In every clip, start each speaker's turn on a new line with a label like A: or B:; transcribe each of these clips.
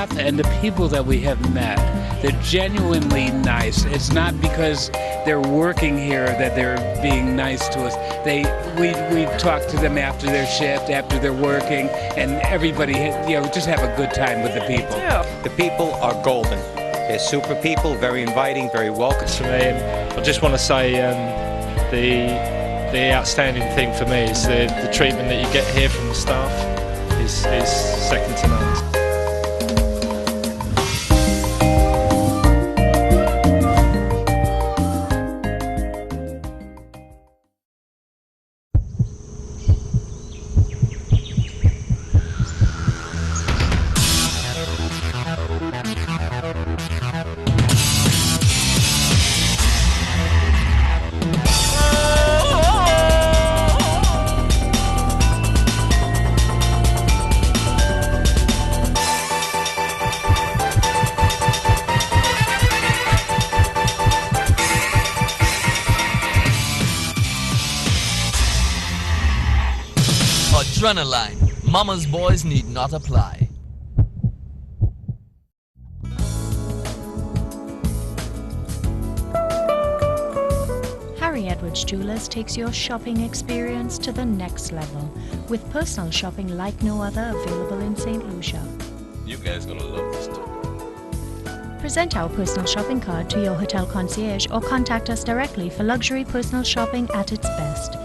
A: staff and the people that we have met, they're genuinely nice. It's not because they're working here that they're being nice to us. We talk to them after their shift, after they're working, and everybody, just have a good time with the people.
B: The people are golden. They're super people, very inviting, very welcome.
C: To me, and I just want to say the outstanding thing for me is the treatment that you get here from the staff is second to none.
D: Adrenaline, mama's boys need not apply.
E: Harry Edwards Jewelers takes your shopping experience to the next level with personal shopping like no other available in St. Lucia.
F: You guys gonna love this too.
E: Present our personal shopping card to your hotel concierge or contact us directly for luxury personal shopping at its best.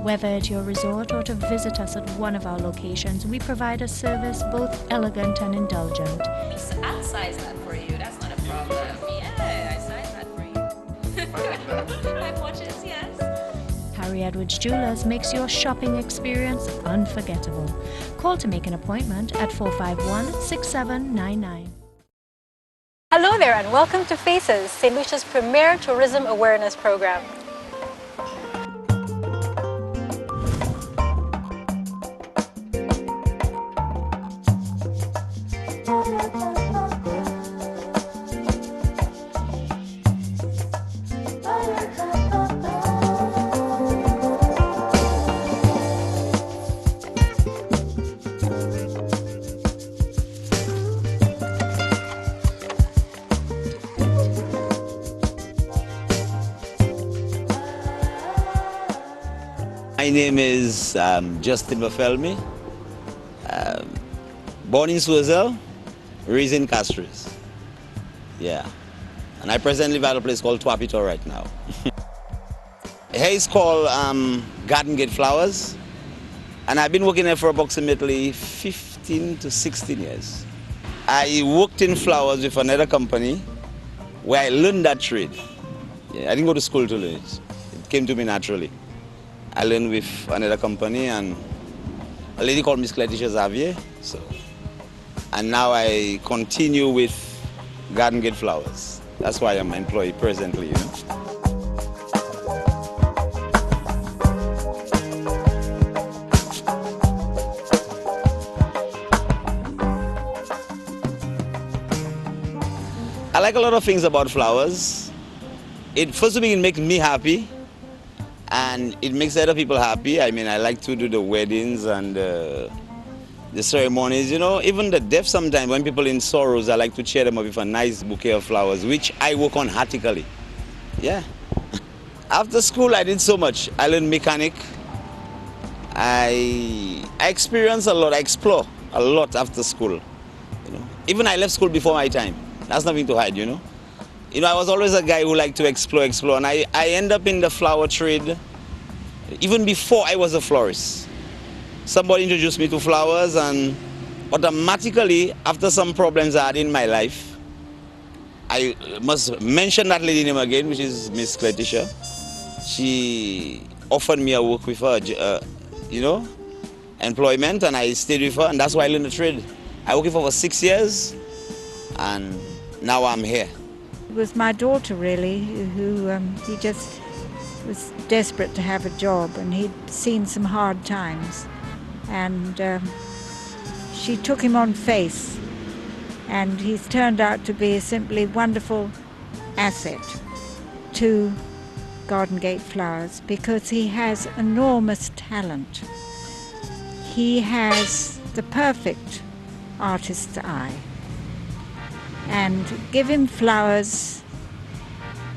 E: Whether at your resort or to visit us at one of our locations, we provide a service both elegant and indulgent.
G: I'll size that for you, that's not a problem. Yeah, I size that for you. Like watches, yes.
E: Harry Edwards Jewelers makes your shopping experience unforgettable. Call to make an appointment at 451-6799.
H: Hello there and welcome to FACES, St. Lucia's premier tourism awareness program.
I: My name is Justin Bafelmi, born in Suazel, raised in Castries. Yeah, and I presently live at a place called Tuapito right now. Here is called Garden Gate Flowers, and I've been working there for approximately 15 to 16 years. I worked in flowers with another company where I learned that trade. Yeah, I didn't go to school to learn it. It came to me naturally. I learned with another company and a lady called Miss Letitia Xavier. And now I continue with Garden Gate Flowers. That's why I'm employed presently, I like a lot of things about flowers. First of all, it makes me happy. And it makes other people happy. I mean, I like to do the weddings and the ceremonies, even the deaf sometimes, when people in sorrows, I like to cheer them up with a nice bouquet of flowers, which I work on heartily. Yeah. After school, I did so much. I learned mechanic. I experienced a lot, I explore a lot after school. Even I left school before my time. That's nothing to hide, I was always a guy who liked to explore, and I end up in the flower trade even before I was a florist. Somebody introduced me to flowers, and automatically, after some problems I had in my life, I must mention that lady name again, which is Miss Letitia. She offered me a work with her, employment, and I stayed with her, and that's why I learned the trade. I worked with her for 6 years, and now I'm here.
J: It was my daughter, really, who he just was desperate to have a job, and he'd seen some hard times. And she took him on faith, and he's turned out to be a simply wonderful asset to Garden Gate Flowers because he has enormous talent. He has the perfect artist's eye. and give him flowers,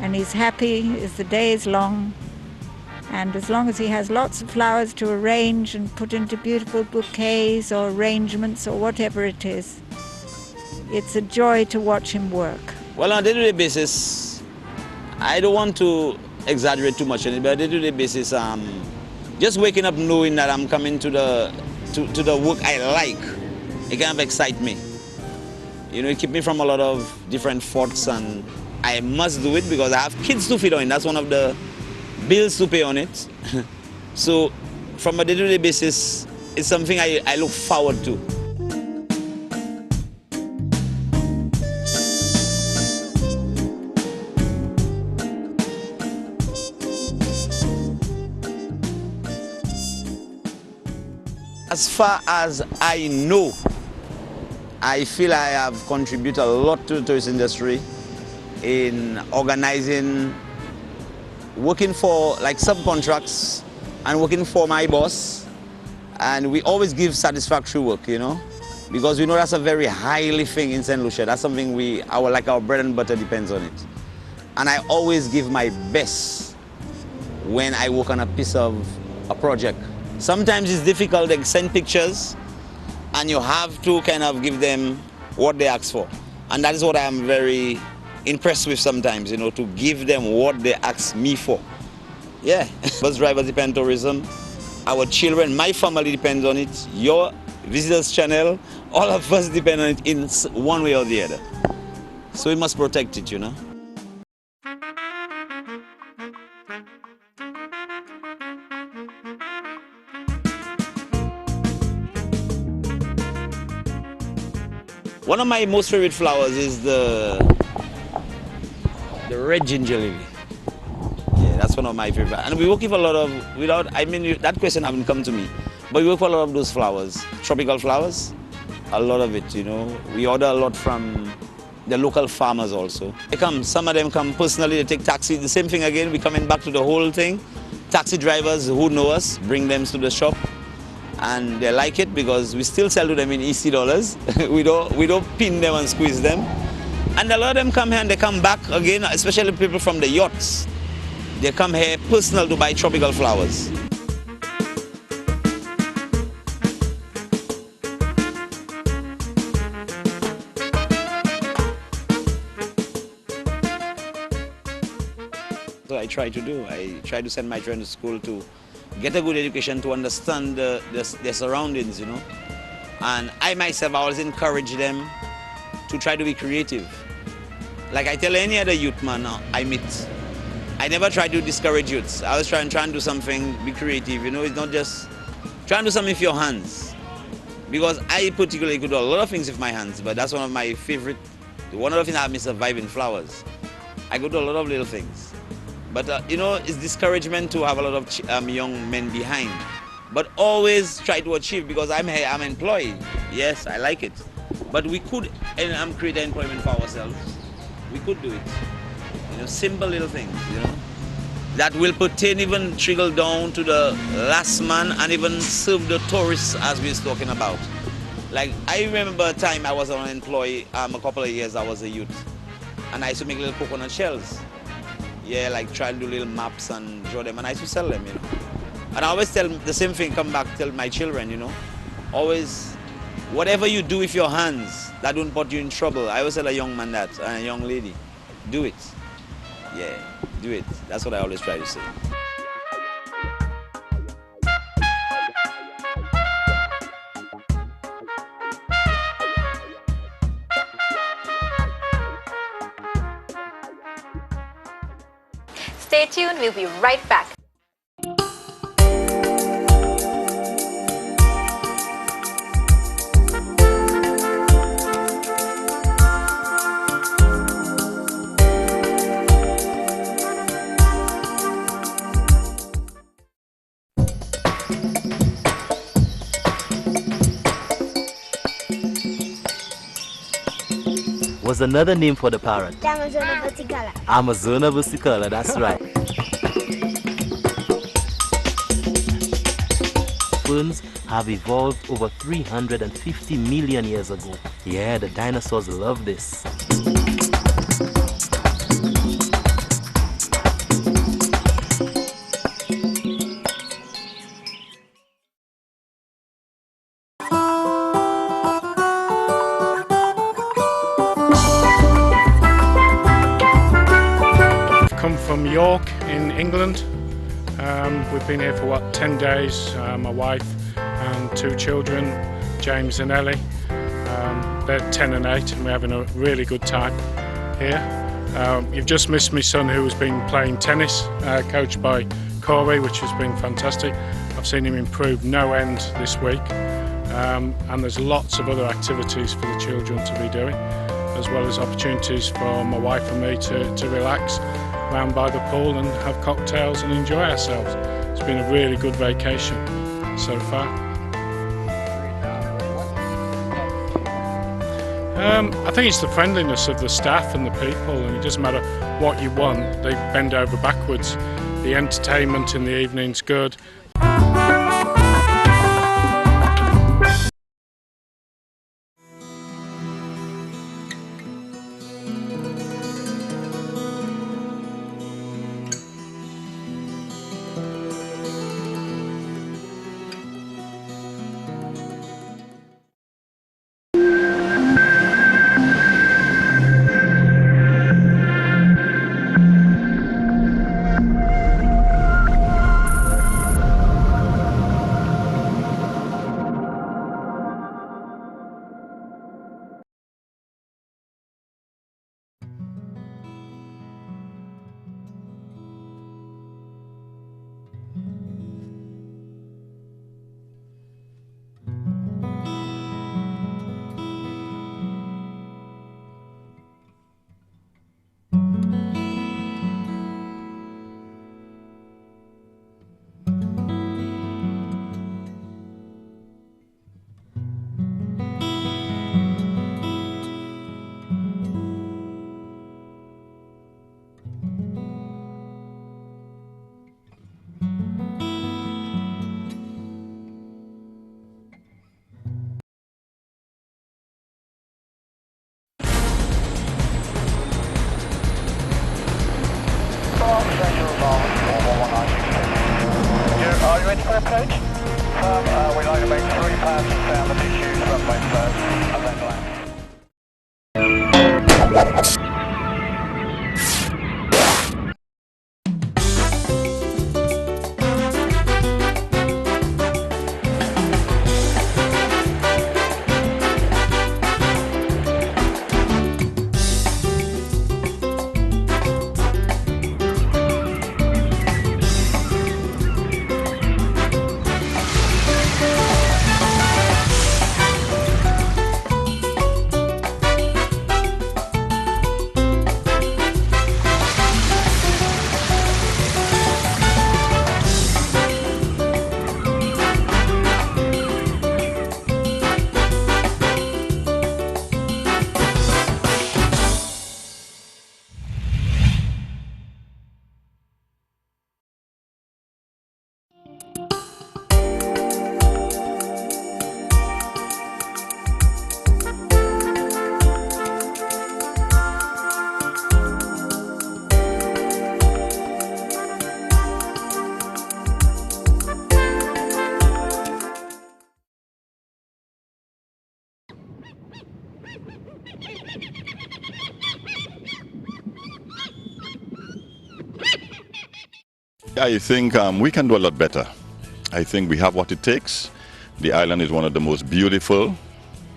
J: and he's happy as the day is long. And as long as he has lots of flowers to arrange and put into beautiful bouquets or arrangements or whatever it is, it's a joy to watch him work.
I: Well, on a day-to-day basis, I don't want to exaggerate too much on it, but on a day-to-day basis, just waking up knowing that I'm coming to the work I like, it kind of excites me. You know, it keeps me from a lot of different thoughts, and I must do it because I have kids to feed on. That's one of the bills to pay on it. So from a day-to-day basis, it's something I look forward to. As far as I know, I feel I have contributed a lot to the tourist industry in organizing, working for like subcontracts and working for my boss. And we always give satisfactory work, you know, because we know that's a very highly thing in St. Lucia. That's something our bread and butter depends on it. And I always give my best when I work on a piece of a project. Sometimes it's difficult, they send pictures and you have to kind of give them what they ask for. And that is what I am very impressed with sometimes, you know, to give them what they ask me for. Yeah, bus drivers depend on tourism. Our children, my family depends on it. Your visitors channel, all of us depend on it in one way or the other. So we must protect it, you know. One of my most favorite flowers is the red ginger lily. Yeah, that's one of my favorite. And we work with a lot of, that question hasn't come to me, but we work with a lot of those flowers, tropical flowers, a lot of it, you know. We order a lot from the local farmers also. Some of them come personally, they take taxi, the same thing again, we're coming back to the whole thing. Taxi drivers who know us, bring them to the shop. And they like it because we still sell to them in EC dollars. we don't pin them and squeeze them. And a lot of them come here and they come back again, especially people from the yachts. They come here personal to buy tropical flowers. So I try to do. I try to send my children to school to get a good education, to understand their surroundings, you know. And I myself, I always encourage them to try to be creative. Like I tell any other youth man I meet, I never try to discourage youths. I always try and do something, be creative, you know. It's not just try and do something with your hands. Because I particularly could do a lot of things with my hands, but that's one of my favorite, one of the things that helped me survive in flowers. I could do a lot of little things. But, you know, it's discouragement to have a lot of young men behind. But always try to achieve, because I'm here, I'm employed. Yes, I like it. But we could create employment for ourselves. We could do it. You know, simple little things, you know, that will pertain, even trickle down to the last man and even serve the tourists as we was talking about. Like, I remember a time I was unemployed, a couple of years I was a youth. And I used to make little coconut shells. Yeah, like try to do little maps and draw them, and I used to sell them, you know. And I always tell the same thing, tell my children, you know. Always, whatever you do with your hands, that don't put you in trouble. I always tell a young man that, and a young lady, do it. Yeah, do it. That's what I always try to say.
H: Stay tuned, we'll be right back.
K: Was another name for the parrot.
L: Amazona versicolor.
K: Amazona versicolor, that's right. Ferns have evolved over 350 million years ago. Yeah, the dinosaurs love this.
L: been here for 10 days, my wife and 2 children, James and Ellie. They're 10 and 8 and we're having a really good time here. You've just missed my son who has been playing tennis, coached by Corey, which has been fantastic. I've seen him improve no end this week, and there's lots of other activities for the children to be doing, as well as opportunities for my wife and me to relax round by the pool and have cocktails and enjoy ourselves. It's been a really good vacation so far. I think it's the friendliness of the staff and the people, and it doesn't matter what you want, they bend over backwards. The entertainment in the evening's good.
M: Are you ready for approach? We'd like to make 3 passes down the issues runway first and then land.
N: I think we can do a lot better. I think we have what it takes. The island is one of the most beautiful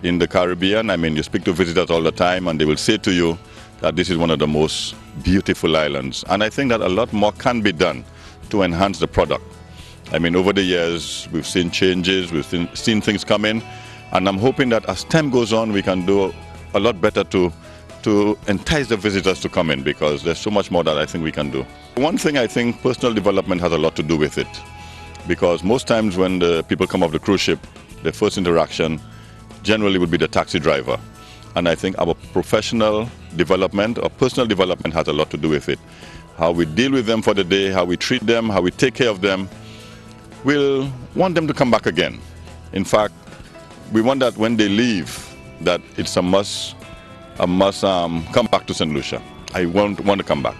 N: in the Caribbean. I mean, you speak to visitors all the time and they will say to you that this is one of the most beautiful islands. And I think that a lot more can be done to enhance the product. I mean, over the years, we've seen changes, we've seen things come in, and I'm hoping that as time goes on, we can do a lot better to entice the visitors to come in, because there's so much more that I think we can do. One thing, I think personal development has a lot to do with it, because most times when the people come off the cruise ship, their first interaction generally would be the taxi driver. And I think our professional development or personal development has a lot to do with it. How we deal with them for the day, how we treat them, how we take care of them. We'll want them to come back again. In fact, we want that when they leave, that it's a must come back to St. Lucia. I want to come back.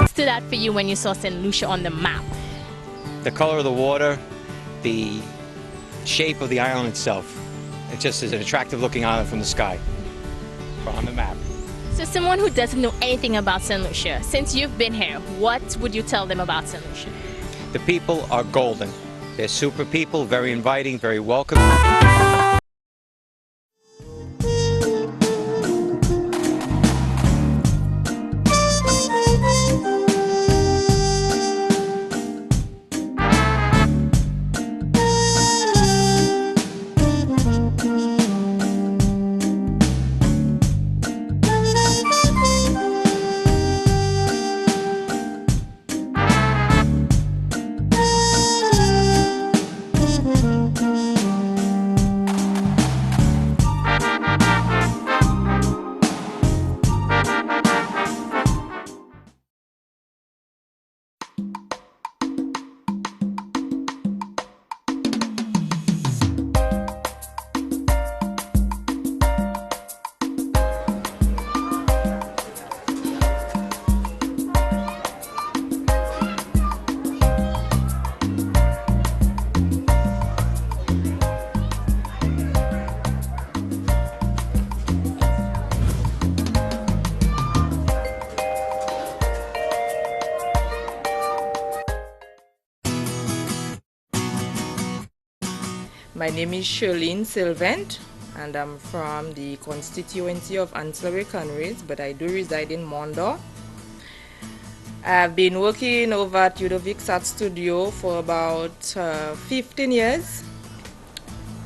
O: Stood out for you when you saw St. Lucia on the map?
B: The color of the water, the shape of the island itself. It just is an attractive looking island from the sky, on the map.
O: So someone who doesn't know anything about St. Lucia, since you've been here, what would you tell them about St. Lucia?
B: The people are golden. They're super people, very inviting, very welcome.
P: My name is Shirlene Sylvent, and I'm from the constituency of Ancillary Conrays, but I do reside in Mondor. I've been working over at Ludovic Art Studio for about 15 years.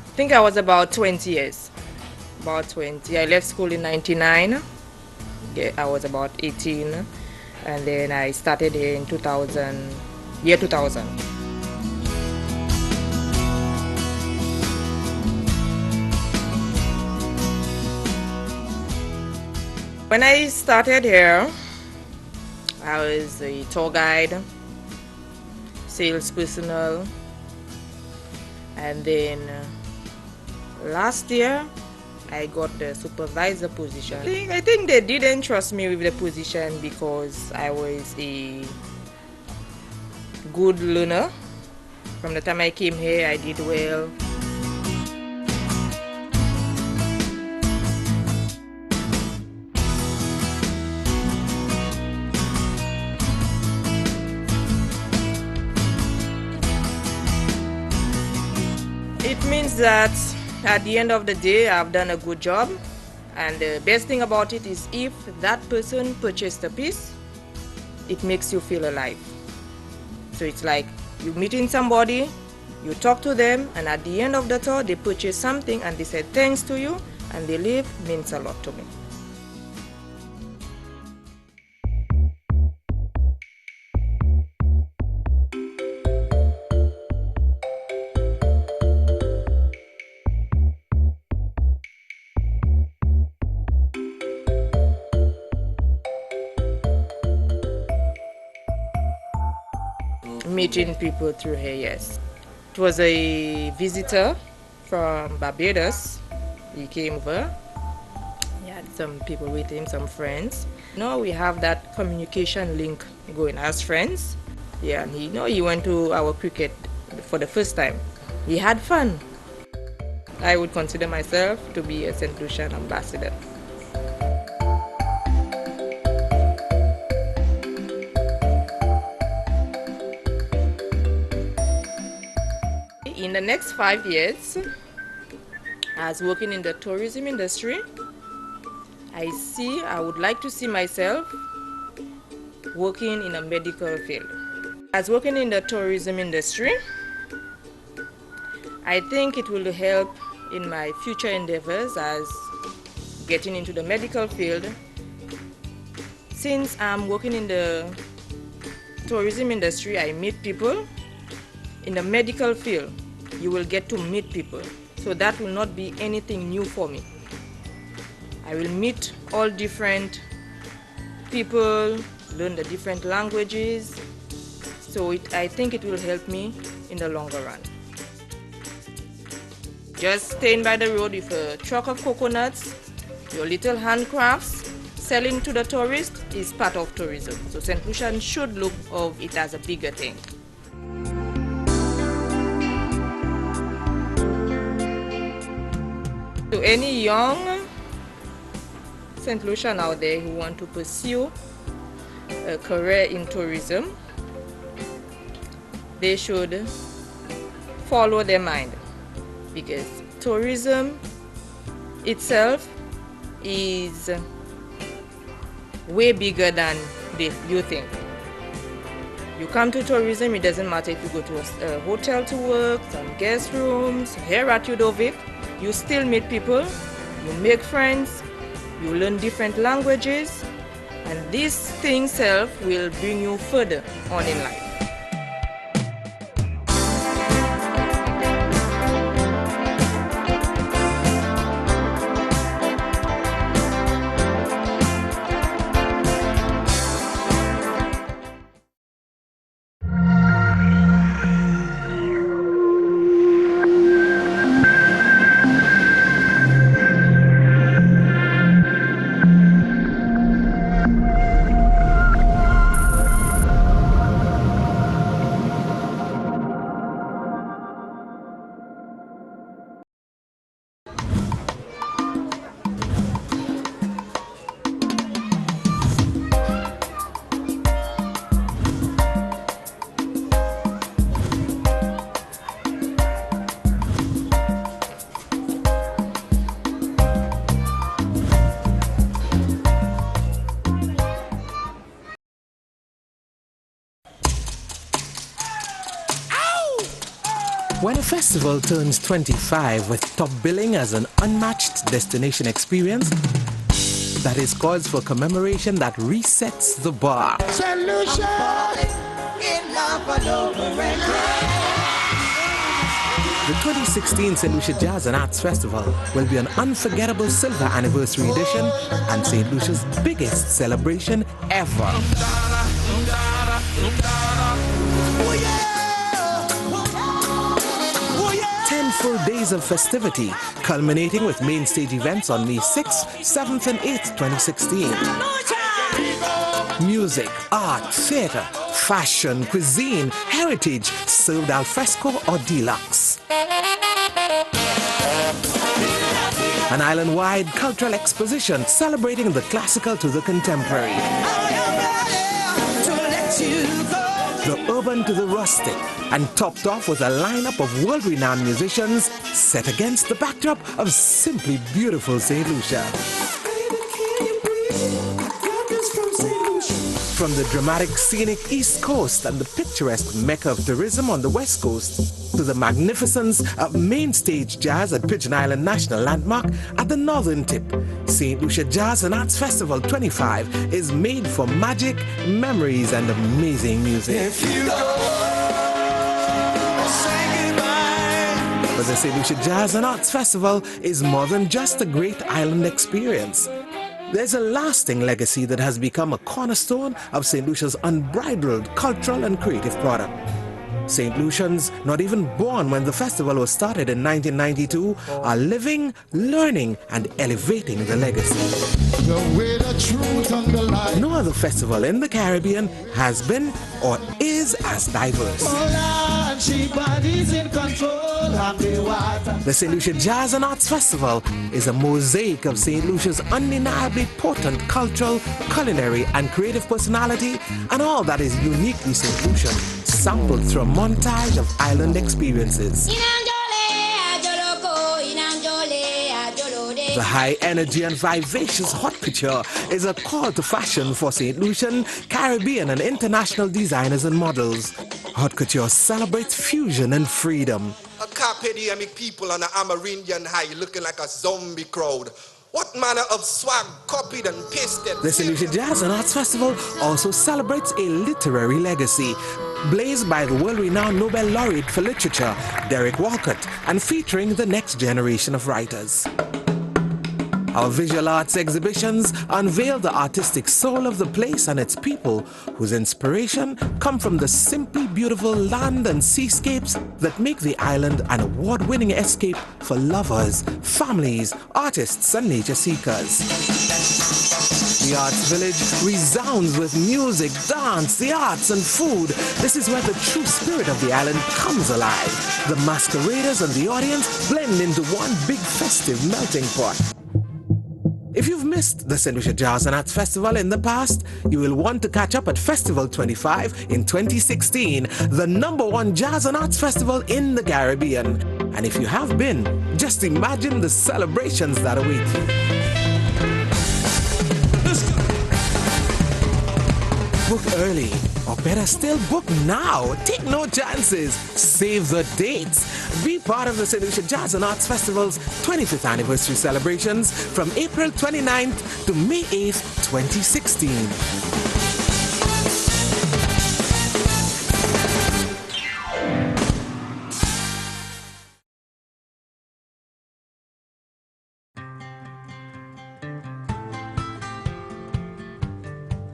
P: I think I was about 20 years. About 20. I left school in 99. I was about 18, and then I started in 2000. When I started here, I was a tour guide, sales personnel, and then last year I got the supervisor position. I think they didn't trust me with the position because I was a good learner. From the time I came here, I did well. It means that at the end of the day, I've done a good job, and the best thing about it is if that person purchased a piece, it makes you feel alive. So it's like you meeting somebody, you talk to them, and at the end of the tour, they purchase something and they said thanks to you, and they leave. Means a lot to me. Meeting people through here, yes. It was a visitor from Barbados. He came over. He had some people with him, some friends. Now we have that communication link going as friends. Yeah, and he went to our cricket for the first time. He had fun. I would consider myself to be a St. Lucian ambassador. In the next 5 years, as working in the tourism industry, I would like to see myself working in a medical field. As working in the tourism industry, I think it will help in my future endeavors as getting into the medical field. Since I'm working in the tourism industry, I meet people. In the medical field, you will get to meet people. So that will not be anything new for me. I will meet all different people, learn the different languages. So I think it will help me in the longer run. Just staying by the road with a truck of coconuts, your little handcrafts, selling to the tourist is part of tourism. So St. Lucia should look of it as a bigger thing. To any young St. Lucian out there who want to pursue a career in tourism, they should follow their mind, because tourism itself is way bigger than you think. You come to tourism, it doesn't matter if you go to a hotel to work, some guest rooms. Here at Udovik, you still meet people, you make friends, you learn different languages, and this thing itself will bring you further on in life.
Q: When a festival turns 25 with top billing as an unmatched destination experience, that is cause for commemoration that resets the bar.
R: Solution in love all over again.
Q: The 2016 St. Lucia Jazz and Arts Festival will be an unforgettable silver anniversary edition and St. Lucia's biggest celebration ever. 10 full days of festivity, culminating with main stage events on May 6th, 7th and 8th, 2016. Music, art, theatre, fashion, cuisine, heritage, served al fresco or deluxe. An island-wide cultural exposition celebrating the classical to the contemporary. The urban to the rustic, and topped off with a lineup of world-renowned musicians set against the backdrop of simply beautiful St. Lucia. From the dramatic scenic East Coast and the picturesque mecca of tourism on the West Coast, to the magnificence of main stage jazz at Pigeon Island National Landmark at the northern tip, St. Lucia Jazz and Arts Festival 25 is made for magic, memories and amazing music. But the St. Lucia Jazz and Arts Festival is more than just a great island experience. There's a lasting legacy that has become a cornerstone of St. Lucia's unbridled cultural and creative product. St. Lucians, not even born when the festival was started in 1992, are living, learning, and elevating the legacy. No other festival in the Caribbean has been or is as diverse. The St. Lucia Jazz and Arts Festival is a mosaic of St. Lucia's undeniably potent cultural, culinary, and creative personality, and all that is uniquely St. Lucian, sampled through a montage of island experiences. The high energy and vivacious haute couture is a call to fashion for St. Lucian, Caribbean, and international designers and models. Haute couture celebrates fusion and freedom.
S: A carpe diem people on the Amerindian high looking like a zombie crowd. What manner of swag copied and pasted?
Q: The St. Lucia Jazz and Arts Festival also celebrates a literary legacy, blazed by the world-renowned Nobel laureate for literature, Derek Walcott, and featuring the next generation of writers. Our visual arts exhibitions unveil the artistic soul of the place and its people, whose inspiration come from the simply beautiful land and seascapes that make the island an award-winning escape for lovers, families, artists, and nature seekers. The Arts Village resounds with music, dance, the arts, and food. This is where the true spirit of the island comes alive. The masqueraders and the audience blend into one big festive melting pot. If you've missed the St. Lucia Jazz and Arts Festival in the past, you will want to catch up at Festival 25 in 2016, the #1 jazz and arts festival in the Caribbean. And if you have been, just imagine the celebrations that await you. Book early, or better still, book now. Take no chances. Save the dates. Be part of the St. Lucia Jazz and Arts Festival's 25th anniversary celebrations from April 29th to May 8th, 2016.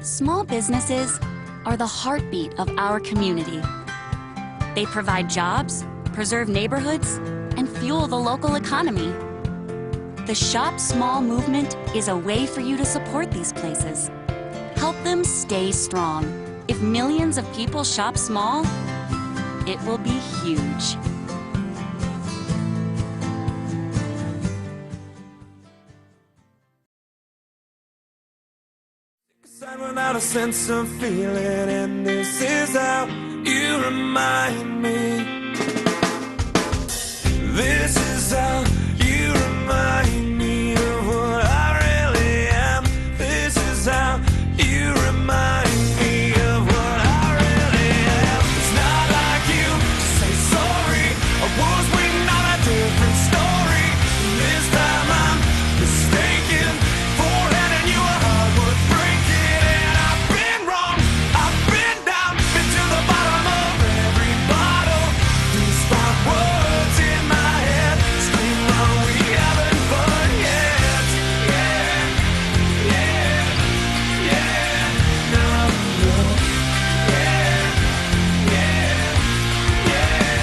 T: Small businesses are the heartbeat of our community. They provide jobs, preserve neighborhoods, and fuel the local economy. The Shop Small movement is a way for you to support these places. Help them stay strong. If millions of people shop small, it will be huge.
R: Without a sense of feeling, and this is how you remind me. This is how you remind me of what I really am. This is how you remind me of what I really am. It's not like you to say sorry. I was waiting on a different story. This time I'm mistaken for letting you a heart worth breaking. And I've been wrong, I've been down, been to the bottom of every bottle. These five words in my head scream, "Are we having fun yet?" Yeah, yeah, yeah, no, no. Yeah, yeah, yeah,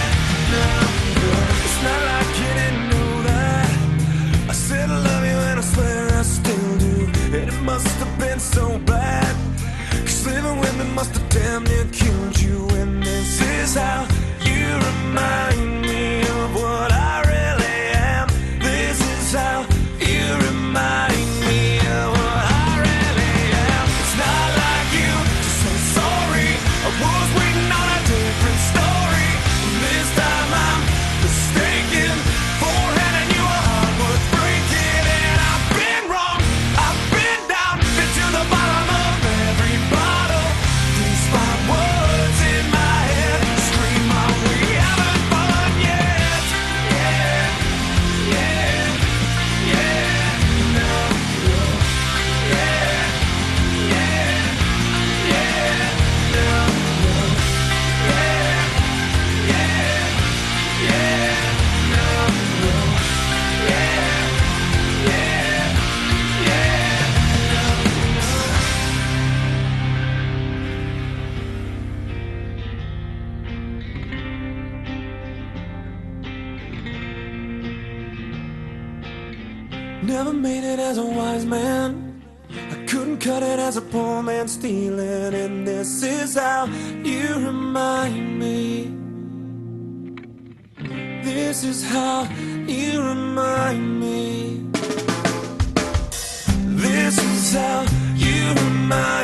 R: no, no. It's not like you didn't know that I said I love you and I swear I still do. And it must have been so bad, 'cause living with me must have damn near killed you. And this is how you remind me of what I really am. This is how you remind me of what I really am. It's not like you to say sorry. I was waiting on a different story. This time I'm mistaken for handing you a heart worth breaking. And I've been wrong, I've been down, been to the bottom of every bottle. These five words in my head scream, "Are we having fun yet?" Yeah, yeah, yeah, no, no. Yeah, yeah, yeah, no, no. Yeah, yeah, yeah, no, no. Yeah, yeah, yeah, no, no. Never made it as a wise man. I couldn't cut it as a poor man stealing. And this is how you remind me. This is how you remind me. This is how you remind me.